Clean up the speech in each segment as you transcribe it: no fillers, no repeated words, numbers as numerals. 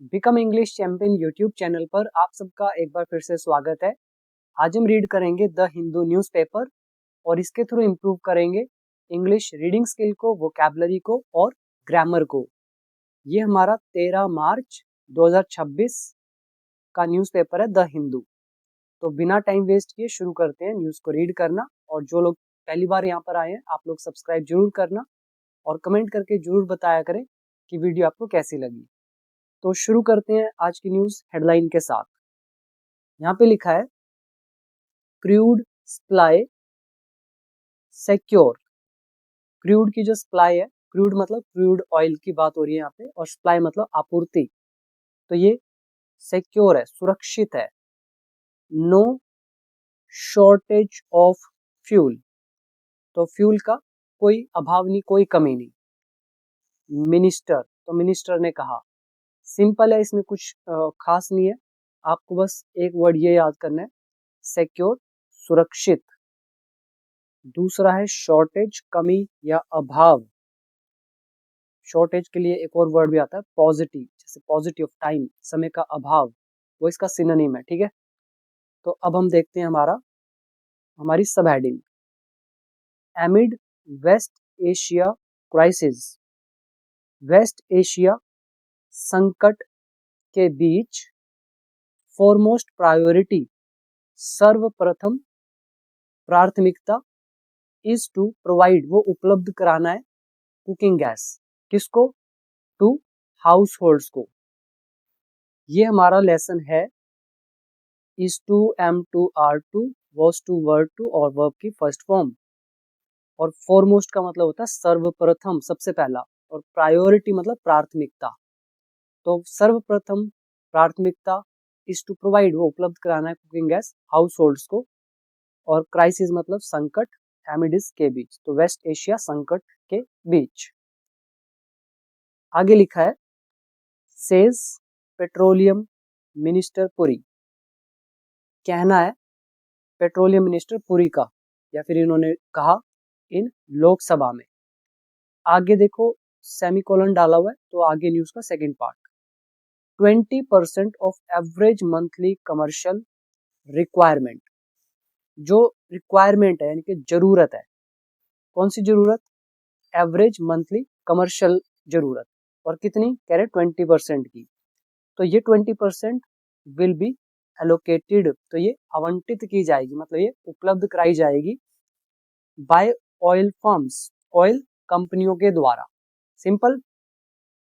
Become English champion YouTube channel पर आप सबका एक बार फिर से स्वागत है। आज हम रीड करेंगे द हिंदू न्यूज़पेपर और इसके थ्रू इम्प्रूव करेंगे इंग्लिश रीडिंग स्किल को, वोकैबुलरी को और ग्रामर को। ये हमारा 13 मार्च 2026 का न्यूज़पेपर है द हिंदू। तो बिना टाइम वेस्ट किए शुरू करते हैं न्यूज़ को रीड करना। और जो लोग पहली बार यहाँ पर आए हैं आप लोग सब्सक्राइब जरूर करना और कमेंट करके जरूर बताया करें कि वीडियो आपको कैसी लगी। तो शुरू करते हैं आज की न्यूज़ हेडलाइन के साथ। यहाँ पे लिखा है क्रूड सप्लाई सिक्योर। क्रूड की जो सप्लाई है, क्रूड मतलब क्रूड ऑयल की बात हो रही है यहाँ पे, और सप्लाई मतलब आपूर्ति। तो ये सिक्योर है, सुरक्षित है। नो शॉर्टेज ऑफ फ्यूल, तो फ्यूल का कोई अभाव नहीं, कोई कमी नहीं। मिनिस्टर, तो मिनिस्टर ने कहा। सिंपल है, इसमें कुछ खास नहीं है, आपको बस एक वर्ड ये याद करना है, सिक्योर, सुरक्षित। दूसरा है शॉर्टेज, कमी या अभाव। शॉर्टेज के लिए एक और वर्ड भी आता है पॉजिटिव, जैसे पॉजिटिव ऑफ टाइम, समय का अभाव, वो इसका सिनोनिम है। ठीक है, तो अब हम देखते हैं हमारी सब heading. Amid West Asia crisis. West Asia संकट के बीच फॉरमोस्ट प्रायोरिटी, सर्वप्रथम प्राथमिकता, इज टू प्रोवाइड, वो उपलब्ध कराना है, कुकिंग गैस। किसको? टू हाउस होल्ड्स को। ये हमारा लेसन है is to, am to, are to, was to, were to और वर्ब की फर्स्ट फॉर्म। और फॉरमोस्ट का मतलब होता है सर्वप्रथम, सबसे पहला, और प्रायोरिटी मतलब प्राथमिकता। तो सर्वप्रथम प्राथमिकता इज टू प्रोवाइड, वो उपलब्ध कराना है, कुकिंग गैस हाउस होल्ड्स को। और क्राइसिस मतलब संकट, एमिडिस के बीच, तो वेस्ट एशिया संकट के बीच। आगे लिखा है सेज पेट्रोलियम मिनिस्टर पुरी। कहना है पेट्रोलियम मिनिस्टर पुरी का, या फिर इन्होंने कहा इन लोकसभा में। आगे देखो सेमीकोलन डाला हुआ है, तो आगे न्यूज का second part. 20% of average monthly commercial requirement. जो रिक्वायरमेंट है यानी कि जरूरत है, कौन सी जरूरत? एवरेज मंथली कमर्शियल जरूरत। और कितनी कह रहे? 20% की। तो ये 20% विल बी एलोकेटेड, तो ये आवंटित की जाएगी, मतलब ये उपलब्ध कराई जाएगी बाय ऑयल फर्म्स, ऑयल कंपनियों के द्वारा। सिंपल।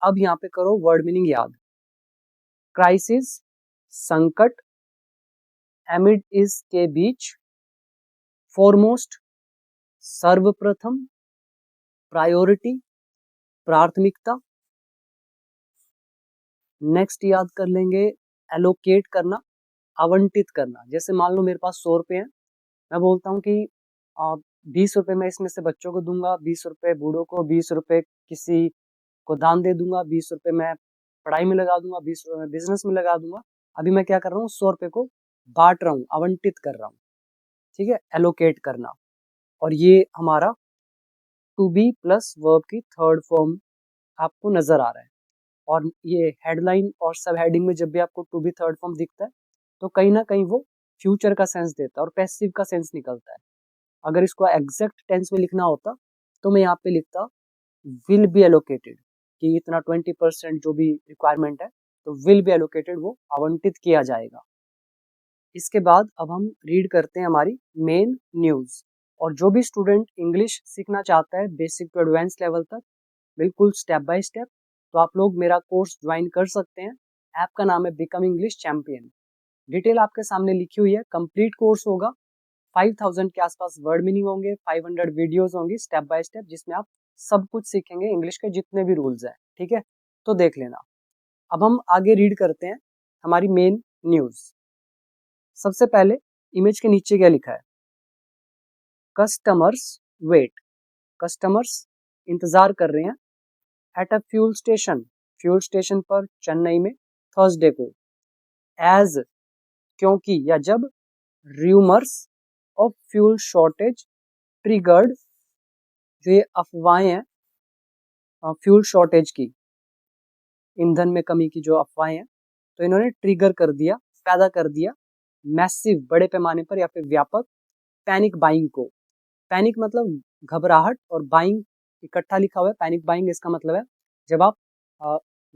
अब यहाँ पे करो वर्ड मीनिंग याद। क्राइसिस संकट, एमिड इस के बीच, फॉरमोस्ट सर्वप्रथम, प्रायोरिटी प्राथमिकता। नेक्स्ट याद कर लेंगे एलोकेट करना, आवंटित करना। जैसे मान लो मेरे पास 100 रुपए हैं, मैं बोलता हूँ कि 20 रुपए मैं इसमें से बच्चों को दूंगा, 20 रुपए बूढ़ों को, 20 रुपए किसी को दान दे दूंगा, 20 रुपए मैं पढ़ाई में लगा दूंगा, 20 रुपए मैं बिजनेस में लगा दूंगा। अभी मैं क्या कर रहा हूँ? 100 रुपए को बांट रहा हूँ, आवंटित कर रहा हूँ। ठीक है, एलोकेट करना। और ये हमारा टू बी प्लस वर्ब की थर्ड फॉर्म आपको नजर आ रहा है। और ये हेडलाइन और सब हेडिंग में जब भी आपको टू बी थर्ड फॉर्म दिखता है, तो कहीं ना कहीं वो फ्यूचर का सेंस देता है और पैसिव का सेंस निकलता है। अगर इसको एग्जैक्ट टेंस में लिखना होता तो मैं यहाँ पे लिखता विल बी एलोकेटेड, कि इतना 20% जो भी रिक्वायरमेंट है, तो विल बी एलोकेटेड, वो आवंटित किया जाएगा। इसके बाद अब हम रीड करते हैं हमारी मेन न्यूज। और जो भी स्टूडेंट इंग्लिश सीखना चाहता है बेसिक टू एडवांस लेवल तक, बिल्कुल स्टेप बाय स्टेप, तो आप लोग मेरा कोर्स ज्वाइन कर सकते हैं। ऐप का नाम है बिकम इंग्लिश चैंपियन। डिटेल आपके सामने लिखी हुई है। कंप्लीट कोर्स होगा, 5000 के आसपास वर्ड मीनिंग होंगे, 500 वीडियोस होंगी स्टेप बाय स्टेप, जिसमें आप सब कुछ सीखेंगे, इंग्लिश के जितने भी रूल्स हैं। ठीक है, तो देख लेना। अब हम आगे रीड करते हैं हमारी मेन न्यूज। सबसे पहले इमेज के नीचे क्या लिखा है? कस्टमर्स वेट, कस्टमर्स इंतजार कर रहे हैं at a fuel station, fuel station पर चेन्नई में थर्सडे को। एज, क्योंकि या जब, rumours of fuel shortage triggered, जो ये अफवाहें हैं फ्यूल शॉर्टेज की, ईंधन में कमी की जो अफवाहें हैं, तो इन्होंने ट्रिगर कर दिया, पैदा कर दिया मैसिव, बड़े पैमाने पर या फिर व्यापक पैनिक बाइंग को। पैनिक मतलब घबराहट, और बाइंग इकट्ठा लिखा हुआ है। पैनिक बाइंग इसका मतलब है जब आप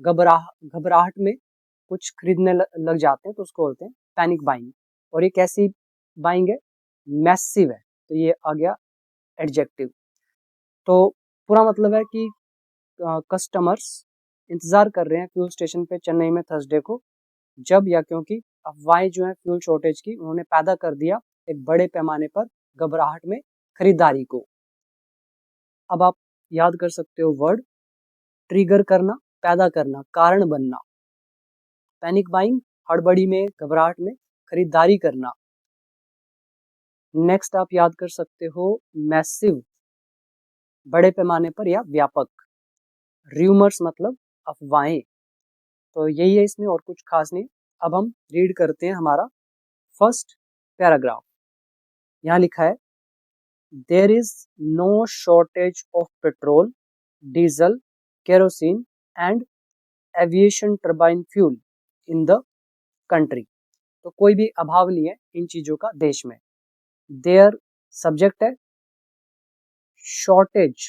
घबराहट में कुछ खरीदने लग जाते हैं तो उसको बोलते हैं पैनिक बाइंग। और ये कैसी बाइंग है? मैसिव है, तो ये आ गया एडजेक्टिव। तो पूरा मतलब है कि कस्टमर्स इंतजार कर रहे हैं फ्यूल स्टेशन पे चेन्नई में थर्सडे को, जब या क्योंकि अफवाहें जो है फ्यूल शॉर्टेज की, उन्होंने पैदा कर दिया एक बड़े पैमाने पर घबराहट में खरीदारी को। अब आप याद कर सकते हो वर्ड ट्रिगर करना, पैदा करना, कारण बनना। पैनिक बाइंग हड़बड़ी में, घबराहट में खरीदारी करना। नेक्स्ट आप याद कर सकते हो मैसिव, बड़े पैमाने पर या व्यापक। र्यूमर्स मतलब अफवाहें। तो यही है इसमें, और कुछ खास नहीं। अब हम रीड करते हैं हमारा फर्स्ट पैराग्राफ। यहाँ लिखा है there is no shortage of petrol, diesel, kerosene and aviation turbine fuel in the country. तो कोई भी अभाव नहीं है इन चीजों का देश में। देयर सब्जेक्ट है, शॉर्टेज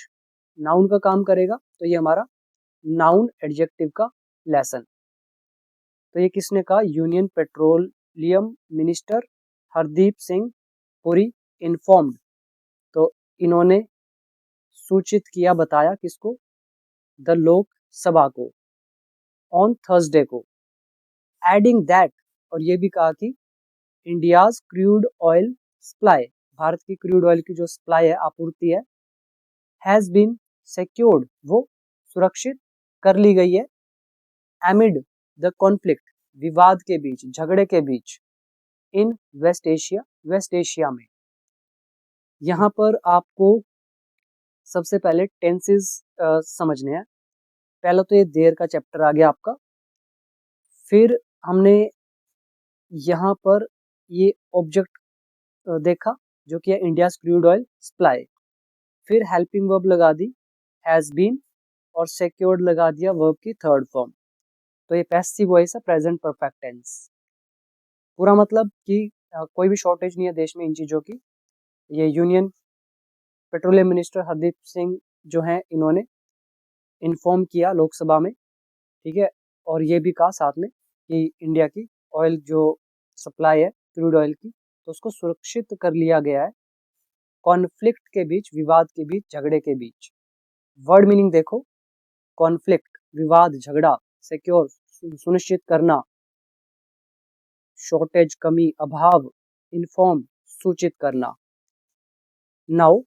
नाउन का काम करेगा, तो ये हमारा नाउन एडजेक्टिव का लेसन। तो ये किसने कहा? Union petroleum minister Hardeep Singh Puri informed. तो इन्होंने सूचित किया, बताया किसको? द लोक सभा को, ऑन थर्सडे को। एडिंग दैट, और ये भी कहा कि India's crude oil supply, Bharat की क्रूड ऑयल की जो सप्लाई है, आपूर्ति है, हैज बीन सिक्योर्ड, वो सुरक्षित कर ली गई है, एमिड द कॉन्फ्लिक्ट, विवाद के बीच, झगड़े के बीच, इन वेस्ट एशिया, वेस्ट एशिया में। यहाँ पर आपको सबसे पहले टेंसेस समझने हैं। पहला तो ये देर का चैप्टर आ गया आपका, फिर हमने यहाँ पर ये ऑब्जेक्ट देखा जो कि है इंडियाज क्रूड ऑयल सप्लाई, फिर हेल्पिंग वर्ब लगा दी हैज बीन, और सिक्योर्ड लगा दिया वर्ब की थर्ड फॉर्म। तो ये पैसिव वॉइस है, प्रेजेंट परफेक्ट टेंस। पूरा मतलब कि कोई भी शॉर्टेज नहीं है देश में इन चीजों की। ये union petroleum minister Hardeep Singh जो हैं, इन्होंने इन्फॉर्म किया लोकसभा में, ठीक है। और ये भी कहा साथ में कि इंडिया की ऑयल जो सप्लाई है क्रूड ऑयल की, तो उसको सुरक्षित कर लिया गया है कॉन्फ्लिक्ट के बीच, विवाद के बीच, झगड़े के बीच। वर्ड मीनिंग देखो, कॉन्फ्लिक्ट विवाद, झगड़ा, सिक्योर सुनिश्चित करना, शॉर्टेज कमी, अभाव, इन्फॉर्म सूचित करना। Now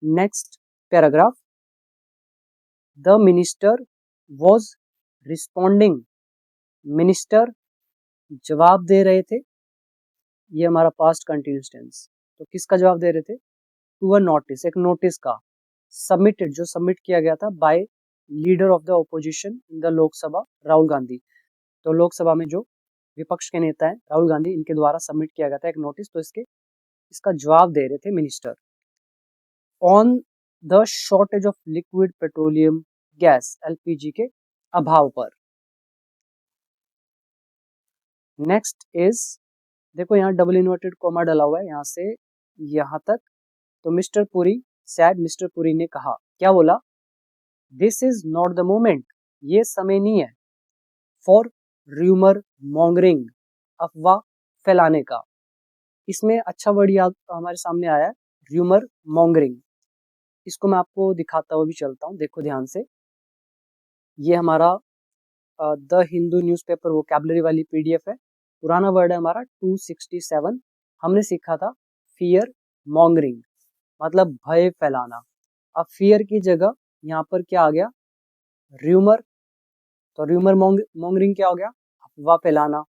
next paragraph, the minister was responding, minister जवाब दे रहे थे, ये हमारा पास्ट कंटिन्यूअस टेंस। तो किसका जवाब दे रहे थे? टू अ नोटिस, एक नोटिस का, सबमिटेड, जो सबमिट किया गया था by leader of the opposition in the Lok Sabha Rahul Gandhi. तो लोकसभा में जो विपक्ष के नेता हैं राहुल गांधी, इनके द्वारा सबमिट किया गया था एक नोटिस, तो इसका जवाब दे रहे थे minister on the shortage of liquid petroleum gas, LPG के अभाव पर। नेक्स्ट इज, देखो यहाँ डबल इन्वर्टेड कॉमा डाला हुआ है यहाँ से यहाँ तक। तो mister Puri sad, mister Puri ने कहा, क्या बोला? This is not the moment, ये समय नहीं है, फॉर र्यूमर मॉन्गरिंग, अफवाह फैलाने का। इसमें अच्छा वर्ड याद हमारे सामने आया है, र्यूमर मॉन्गरिंग। इसको मैं आपको दिखाता हुआ भी चलता हूँ, देखो ध्यान से। ये हमारा द हिंदू न्यूज़पेपर वोकैबुलरी वाली पीडीएफ है। पुराना वर्ड है हमारा 267। हमने सीखा था फियर मॉन्गरिंग, मतलब भय फैलाना। अब फियर की जगह यहाँ पर क्या आ गया? र्यूमर। तो र्यूमर मॉन्गरिंग क्या हो गया? अफवाह फैलाना।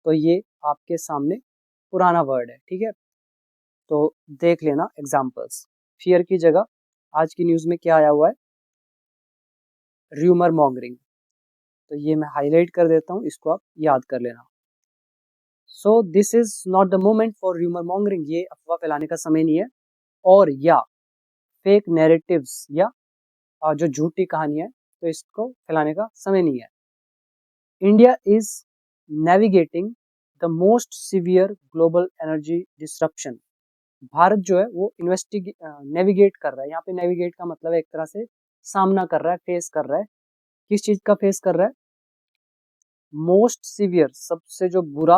तो ये आपके सामने पुराना वर्ड है, ठीक है। तो देख लेना एग्जाम्पल्स। फियर की जगह आज की न्यूज में क्या आया हुआ है? Rumour mongering. तो ये मैं हाईलाइट कर देता हूँ, इसको आप याद कर लेना। So this is not the moment for rumour mongering, ये अफवाह फैलाने का समय नहीं है। और या फेक नैरेटिव्स, या जो झूठी कहानी है, तो इसको फैलाने का समय नहीं है। India is navigating the most severe global energy disruption. Bharat जो है वो नेविगेट कर रहा है। यहाँ पे नेविगेट का मतलब है एक तरह से सामना कर रहा है, फेस कर रहा है। किस चीज का फेस कर रहा है? मोस्ट सीवियर, सबसे जो बुरा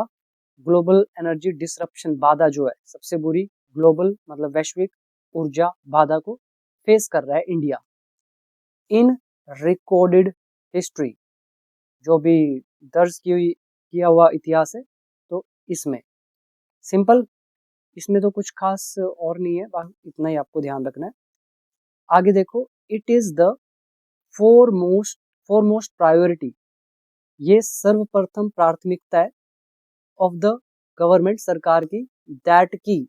ग्लोबल एनर्जी डिसरप्शन, बाधा जो है सबसे बुरी, ग्लोबल मतलब वैश्विक ऊर्जा बाधा को फेस कर रहा है इंडिया। इन रिकॉर्डेड हिस्ट्री, जो भी दर्ज किया हुआ इतिहास है, तो इसमें सिंपल, इसमें तो कुछ खास और नहीं है, बस इतना ही आपको ध्यान रखना है। आगे देखो, it is the foremost priority, ये सर्वप्रथम प्राथमिकता है ऑफ द गवर्नमेंट, सरकार की, दैट की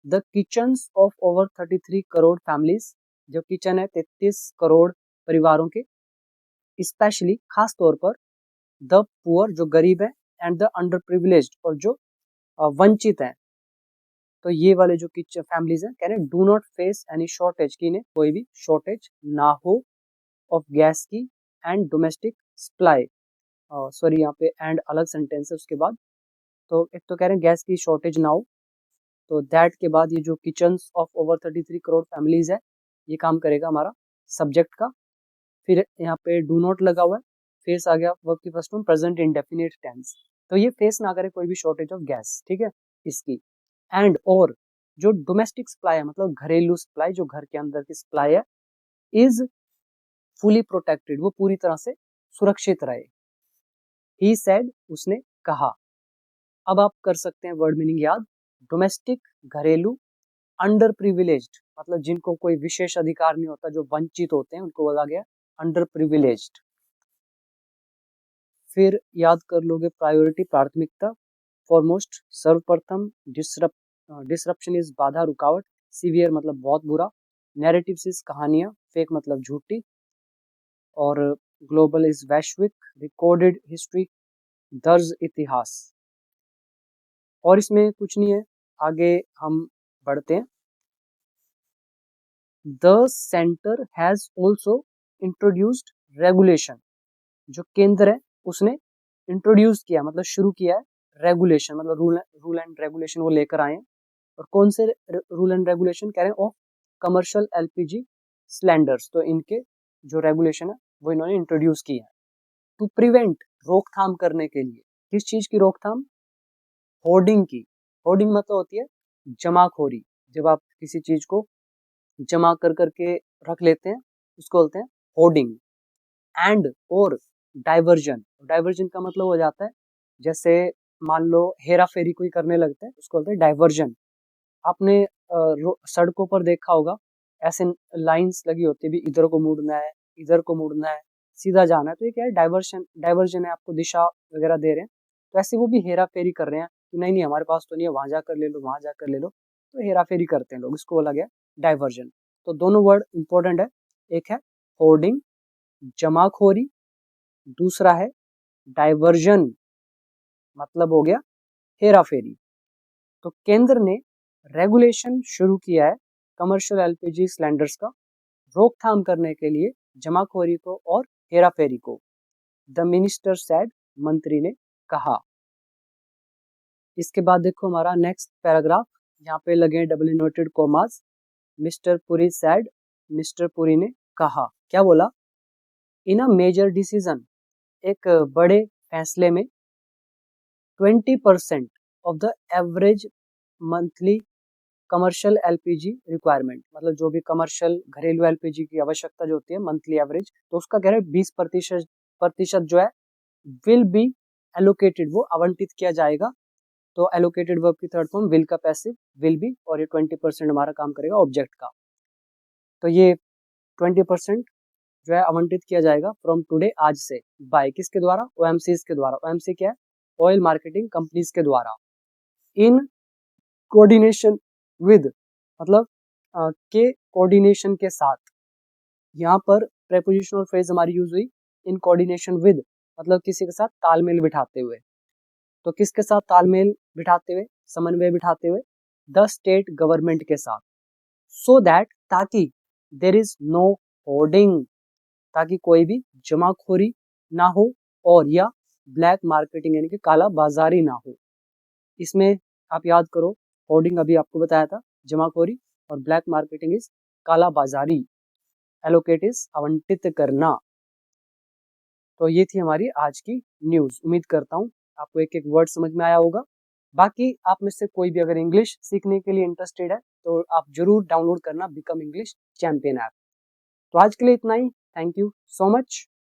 the kitchens of over 33 crore families, जो किचन है 33 करोड़ परिवारों के, स्पेशली खास तौर पर द पुअर, जो गरीब है, एंड द अंडर प्रिविलेज्ड, और जो वंचित हैं, तो ये वाले जो किचन फैमिलीज हैं, कह रहे हैं do not face any shortage, की ने कोई भी शॉर्टेज ना हो ऑफ गैस की एंड डोमेस्टिक सप्लाई, सॉरी यहाँ पे एंड अलग सेंटेंस है उसके बाद। तो एक तो कह रहे हैं गैस की शॉर्टेज ना हो, तो दैट के बाद ये जो kitchens of over 33 crore families है, ये काम करेगा हमारा सब्जेक्ट का। फिर यहाँ पे डू नॉट लगा हुआ है, फेस आ गया वर्ब की first form present indefinite tense, तो ये फेस ना करे कोई भी शॉर्टेज ऑफ गैस, ठीक है इसकी। एंड और जो डोमेस्टिक सप्लाई है, मतलब घरेलू सप्लाई, जो घर के अंदर की सप्लाई है, इज फुली प्रोटेक्टेड, वो पूरी तरह से सुरक्षित रहे। ही सेड, उसने कहा। अब आप कर सकते हैं वर्ड मीनिंग याद। डोमेस्टिक घरेलू, अंडर प्रिविलेज्ड मतलब जिनको कोई विशेष अधिकार नहीं होता, जो वंचित होते हैं, उनको बोला गया अंडर प्रिविलेज्ड। फिर याद कर लोगे प्रायोरिटी, प्राथमिकता, फॉरमोस्ट सर्वप्रथम, डिसरप्शन इज बाधा रुकावट, सीवियर मतलब बहुत बुरा, नैरेटिव्स इज कहानियां, फेक मतलब झूठी, और ग्लोबल इज वैश्विक, रिकॉर्डेड हिस्ट्री दर्ज इतिहास। और इसमें कुछ नहीं है, आगे हम बढ़ते हैं। The centre has also introduced regulation, जो केंद्र है उसने इंट्रोड्यूस किया मतलब शुरू किया है, रेगुलेशन मतलब रूल एंड रेगुलेशन वो लेकर आए हैं। और कौन से रूल एंड रेगुलेशन कह रहे हैं? ऑफ कमर्शियल एलपीजी सिलेंडर्स, तो इनके जो रेगुलेशन है वो इन्होंने इंट्रोड्यूस किया है। टू प्रिवेंट, रोकथाम करने के लिए, किस चीज की रोकथाम? होर्डिंग की। होर्डिंग मतलब होती है जमाखोरी, जब आप किसी चीज को जमा कर करके रख लेते हैं उसको बोलते हैं होर्डिंग। एंड और डाइवर्जन, डाइवर्जन का मतलब हो जाता है जैसे मान लो हेरा फेरी कोई करने लगता है, उसको बोलते हैं डाइवर्जन। आपने सड़कों पर देखा होगा, ऐसे लाइंस लगी होती है, भी इधर को मुड़ना है, इधर को मुड़ना है, सीधा जाना है, तो ये क्या है? डाइवर्शन, डाइवर्जन है, आपको दिशा वगैरह दे रहे हैं। तो ऐसे वो भी हेरा फेरी कर रहे हैं कि नहीं नहीं हमारे पास तो नहीं है, वहां जाकर ले लो, वहां जाकर ले लो, तो हेरा फेरी करते हैं लोग, इसको बोला गया डाइवर्जन। तो दोनों वर्ड इंपॉर्टेंट है, एक है होर्डिंग जमाखोरी, दूसरा है डाइवर्जन मतलब हो गया हेरा फेरी। तो केंद्र ने रेगुलेशन शुरू किया है कमर्शियल एलपीजी सिलेंडर्स का, रोकथाम करने के लिए जमाखोरी को और हेराफेरी को। द मिनिस्टर सेड, मंत्री ने कहा। इसके बाद देखो हमारा नेक्स्ट पैराग्राफ, यहाँ पे लगे double inverted commas. Mister Puri said, mister Puri ने कहा, क्या बोला? इन अ मेजर डिसीजन, एक बड़े फैसले में, 20% of the average monthly commercial LPG requirement, मतलब जो भी कमर्शियल घरेलू एलपीजी की आवश्यकता जो होती है मंथली एवरेज, तो उसका कह रहे हैं 20% जो है विल बी एलोकेटेड, वो आवंटित किया जाएगा। तो एलोकेटेड वर्ब की थर्ड फॉर्म विल का पैसिव विल बी, और ये 20% हमारा काम करेगा ऑब्जेक्ट का। तो ये 20% जो है आवंटित किया जाएगा फ्रॉम टुडे, आज से, बाय किसके द्वारा? ओएमसीज के द्वारा। ओएमसी क्या है? ऑयल मार्केटिंग कंपनीज के द्वारा। इन कोऑर्डिनेशन विद मतलब के कोऑर्डिनेशन के साथ, यहाँ पर प्रेपोजिशनल फ्रेज हमारी यूज हुई इन कोऑर्डिनेशन विद, मतलब किसी के साथ तालमेल बिठाते हुए। तो किसके साथ तालमेल बिठाते हुए, समन्वय बिठाते हुए? द स्टेट गवर्नमेंट के साथ। सो दैट, ताकि देयर इज नो होर्डिंग, ताकि कोई भी जमाखोरी ना हो, और या ब्लैक मार्केटिंग यानी कि काला बाजारी ना हो। इसमें आप याद करो, होर्डिंग अभी आपको बताया था, जमाखोरी, और ब्लैक मार्केटिंग इज काला बाजारी, एलोकेट इज आवंटित करना। तो ये थी हमारी आज की न्यूज़। उम्मीद करता हूँ आपको एक एक वर्ड समझ में आया होगा। बाकी आप में से कोई भी अगर इंग्लिश सीखने के लिए इंटरेस्टेड है तो आप जरूर डाउनलोड करना बिकम इंग्लिश चैंपियन ऐप। तो आज के लिए इतना ही। Thank you so much.